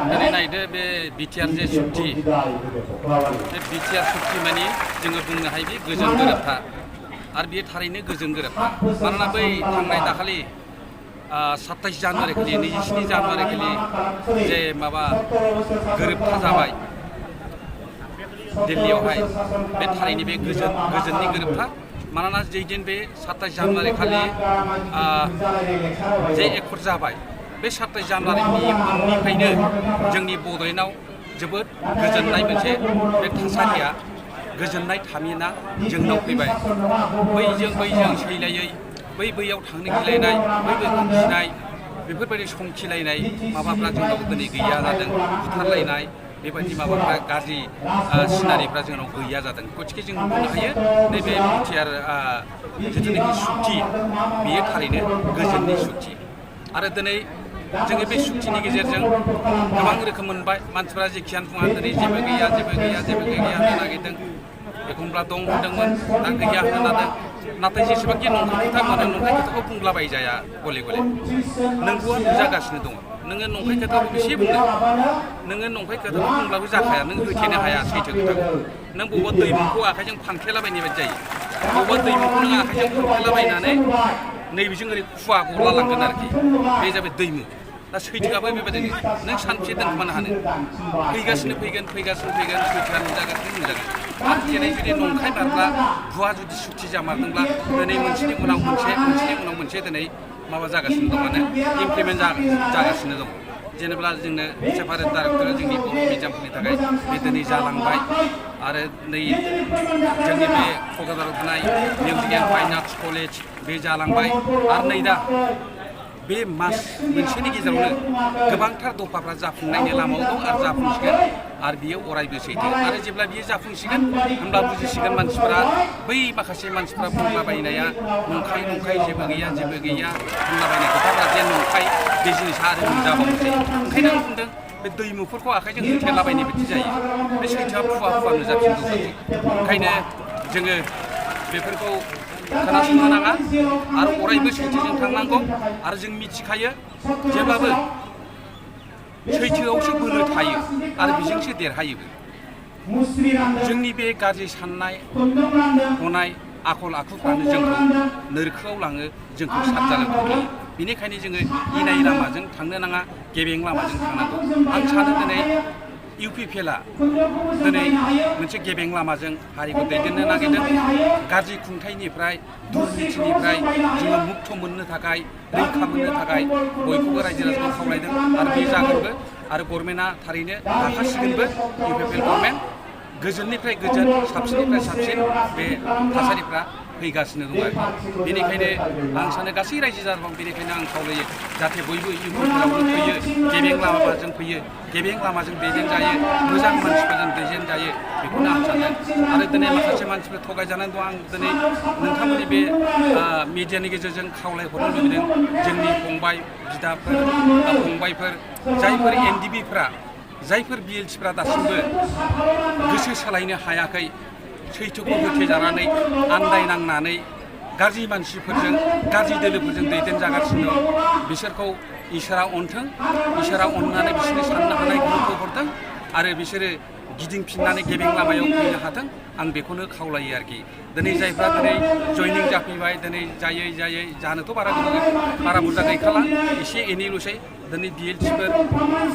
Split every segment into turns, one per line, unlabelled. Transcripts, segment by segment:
दिनै नायदो बे बिटिआर जे सुक्ति बे बिटिआर सुक्ति माने जोङो बुंनो हायो बे गोजोन गोरोबथा आरो बेयो थारैनो गोजोन गोरोबथा मानोना बै थांनाय दाखालि 27 जानुवारि खालि 27 जानुवारि खालि जे माबा गोरोबथा जाबाय दिल्लीयावहाय बे थारैनो बे गोजोननि गोरोबथा मानोना जेदिन बे 27 जानुवारि खालि जे एकर्ड जाबाय बे 27 जानुवारिनि उननिफ्रायनो जोंनि बड'लेण्डआव जोबोद गोजोननाय मोनसे बे थासारिया गोजोननाय थामिना जोंनाव फैबाय बैजों सैलायै बैयाव थांनो गिलायनाय बैखौ गिनाय बेफोरबायदि संखिलायनाय माबाफ्रा जोंनाव दिनै गैया जादों बुथारलायनाय बेबायदि माबाफ्रा गाज्रि सिनारिफ्रा जोंनाव गैया जादों गथिखे जों बुंनो हायो नैबे बिटिआर जिथुनाखि सुक्ति बेयो थारैनो गोजोननि सुक्ति आरो दिनै जोङो बे सुक्तिनि गेजेरजों गोबां रोखोम मोनबाय मानसिफ्रा जेखियानो बुङा दिनै जेबो गैया होननो नागिरदों एखनब्ला दं होनदोंमोन दा गैया होननो नादों नाथाय जेसेबांखि नंखाय खोथा मोनो नंखाय खोथाखौ बुंलाबायजाया गले गले नोंगौआ नुजागासिनो दङ नोङो नंखाय खोथाखौ बेसे बुंनो नोङो नंखाय खोथाखौ बुंब्लाबो जाखाया नों होथेनो हाया सैथो खोथाखौ नों बबेबा दैमुखौ आखाइजों फानफ्लेलाबायनाय बायदि जायो बबेबा दैमुखौ नों आखाइजों फानफ्लेलाबायनानै नैबेजों ओरै खुवा गला लांगोन आरोखि बे जाबाय दैमु दा सैथोआबो बेबायदिनो नों सानसे दोनखोमानो हानो फैगासिनो फैगोन सैथोआ नुजागासिनो आरो दिनै जुदि नंखाय मारब्ला भुवा जुदि सुक्ति जामारदोंब्ला दिनै मोनसेनि उनाव मोनसे दिनै माबा जागासिनो दं माने इमप्लिमेन्ट जागासिनो दं जेनेबा जोंनो सेपारेट डाइरेक्टरा जोंनि बर' मिडियामफोरनि थाखाय बे दिनै जालांबाय आरो नै जोंनि बे क'क्राझाराव थानाय music and fine arts college बे जालांबाय आरो नै दा बे मास मोनसेनि गेजेरावनो गोबांथार दफाफ्रा जाफुंनायनि लामायाव दं आरो जाफुंसिगोन आरो बियो अरायबो सैथो आरो जेब्ला बियो जाफुंसिगोन होमब्ला बुजिसिगोन मानसिफ्रा बै माखासे मानसिफ्रा बुंलाबायनाया नंखाय जेबो गैया बुंलाबायनाय खोथाफ्रा जे नंखाय बे जिनिसा आरो नुजाबावनोसै ओंखायनो आं बुंदों बे दैमुफोरखौ आखाइजों होथेलाबायनाय बायदि जायो बे सैथोआ फुवा नुजाफिनगौ ओंखायनो जोङो बेफोरखौ खोनासंनो नाङा आरो अरायबो सैथोजों थांनांगौ आरो जों मिथिखायो जेब्लाबो सैथोआवसो बोलो थायो आरो बेजोंसो देरहायोबो जोंनि बे गाज्रि साननाय हनाय आखल आखुफ्रानो जोंखौ नोरखोआव लाङो जोंखौ साबजानो खोख्लैयो बेनिखायनो जोङो इनाय लामाजों थांनो नाङा गेबें लामाजों थांनांगौ आं सानो दिनै UPPL दिनै मोनसे गेबें लामाजों हारिखौ दैदेननो नागिरदों गाज्रि खुंथाइनिफ्राय दुर्निथिनिफ्राय जोङो मुक्त मोननो थाखाय रैखा मोननो थाखाय बयखौबो रायजो राजाखौ खावलायदों आरो बे जागोनबो आरो गभर्नमेन्टआ थारैनो नाजासिगोनबो UPPL गभर्नमेन्ट गोजोननिफ्राय गोजोन साबसिननिफ्राय साबसिन बे थासारिफ्रा फैगासिनो दं आरो बेनिखायनो आं सानो गासै रायजो राजाखौ बेनिखायनो आं खावलायो जाहाथे बयबो UPPLआवनो फैयो गेबें लामाजों फैयो गेबें लामाजों दैदेन जायो मोजां मानसिफोरजों दैदेन जायो बेखौनो आं सानो आरो दिनै माखासे मानसिफोर थगायजानानै दं आं दिनै नोंथांमोननि बे मिडियानि गेजेरजों खावलायहरनो लुबैदों जोंनि फंबाय बिदाफोर फंबायफोर जायफोर NDBफ्रा जायफोर BLCफ्रा दासिमबो गोसो सोलायनो हायाखै सैथोखौ होथेजानानै आन्दायनांनानै गाज्रि मानसिफोरजों गाज्रि दोलोफोरजों दैदेनजागासिनो दं बिसोरखौ इसोरा अनथों इसोरा अननानै बिसोरनि साननो हानाय गोहोखौ हरथों आरो बिसोरो गिदिंफिननानै गेबें लामायाव फैनो हाथों आं बेखौनो खावलायो आरोखि दिनै जायफ्रा दिनै जयनिं जाफैबाय दिनै जायै जानोथ' बारा बुरजा गैखाला एसे एनैल'सै दिनै BLCफोर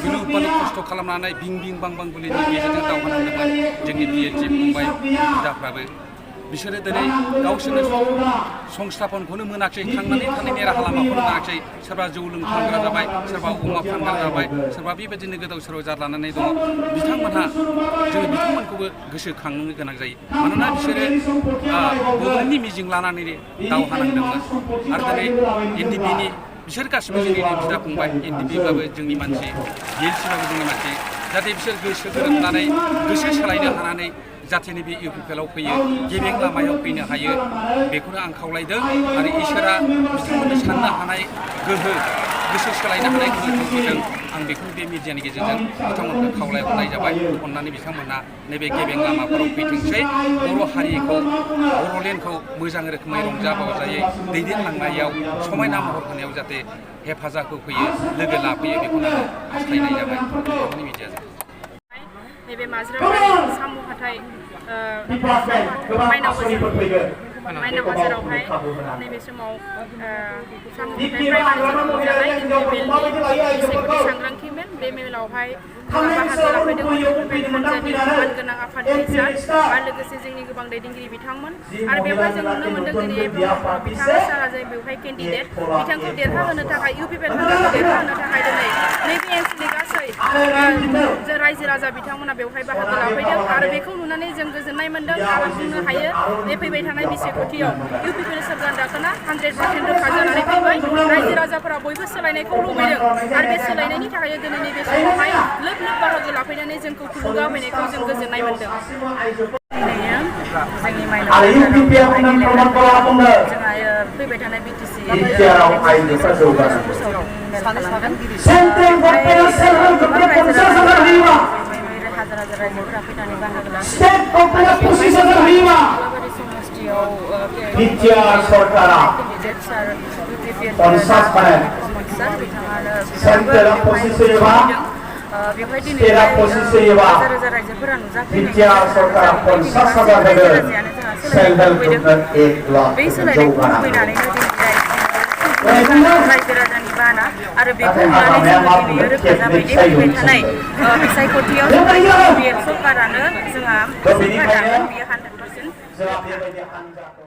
गिलु बालु खस्थ' खालामनानै बिं बां बुलिनि गेजेरजों दावहा नांदोंमोन जोंनि BLC फंबाय बिदाफ्राबो बिसोरो दिनै गावसोरनो संस्थापनखौनो मोनाखै थांनानै थानायनि राहा लामाखौनो मोनाखै सोरबा जौ लोंफ्लांग्रा जाबाय सोरबा अमा फानग्रा जाबाय सोरबा बेबायदिनो गोदाव सोराव जार लानानै दङ बिथांमोनहा जोङो बिथांमोनखौबो गोसोखांनो गोनां जायो मानोना बिसोरो बड'लेण्डनि मिजिं लानानै दावहा नांदोंमोन आरो दिनै NDBनि बिसोर गासिबो जोंनि बिदा फंबाय NDBब्लाबो जोंनि मानसि BLCबाबो जोंनि मानसि जाहाथे बिसोर गोसो गोरोबनानै गोसो सोलायनो हानानै जाहाथे नैबे UPPLआव फैयो गेबें लामायाव फैनो हायो बेखौनो आं खावलायदों आरो इसोरा बिथांमोननो साननो हानाय गोहो गोसो सोलायनो हानाय गोहोखौ होदों आं बेखौनो बे मिडियानि गेजेरजों बिथांमोनखौ खावलायहरनाय जाबाय अननानै बिथांमोना नैबे गेबें लामाफोराव फैथोंसै बर' हारिखौ बर'लेण्डखौ मोजां रोखोमै रंजा बाजायै दैदेनलांनायाव समायना महर होनायाव जाहाथे हेफाजाब होफैयो लोगो लाफैयो बेखौनो आं हास्थायनाय जाबाय बेफोरनि मिडियाजों।
नैबे माजराबारि साम' हाथाइ माइनाव बाजारावहाय नैबे समाव साम' हाथाइ प्राइमारिजों खुंजानाय लेभेलनि सेकुरिटि सांग्रांथि मेल बे मेलावहाय बाहागो लाफैदोंमोन बेफोरबायदि हान्जानि मानगोनां आफादगिरिसा आरो लोगोसे जोंनि गोबां दैदेनगिरि बिथांमोन आरो बेवहाय जों नुनो मोन्दों दिनै बिथाङा साराजों बेवहाय केन्डिडेट बिथांखौ देरहाहोनो थाखाय इउपिपिएल हान्जाखौ देरहाहोनो थाखाय दिनै नैबे ओनसोलनि गासै रायजो राजा बिथांमोना बेवहाय बाहागो लाफैदों आरो बेखौ नुनानै जों गोजोननाय मोन्दों आरो बुंनो हायो बे फैबाय थानाय बिसायख'थियाव इउपिपिएल सोरखार दाखोना 100% रोखा जानानै फैबाय रायजो राजाफोरा बयबो सोलायनायखौ लुबैदों आरो बे सोलायनायनि थाखाय दिनै नैबे समावहाय लोब लोब बाहागो लाफैनानै जोंखौ थुलुंगा होफैनायखौ जों गोजोननाय मोन्दों। जोंनि माइनाव फैबाय थानाय बिटिसि हाजार हाजार रायजोफोरा फैनानै बाहागो बेवहाय दिनै रोजा रोजा रायजोफोरा नुजाफैनाय बे सोलायनायखौ लुबैनानैनो रायजो राजानि बाना आरो बेखौ नुनानै जोङो दिनै रोखा जाबाय दि फैबाय थानाय बिसायख'थियाव इउपिपिएल सरकारानो जोंहा सोरखार दागोन बियो 100%।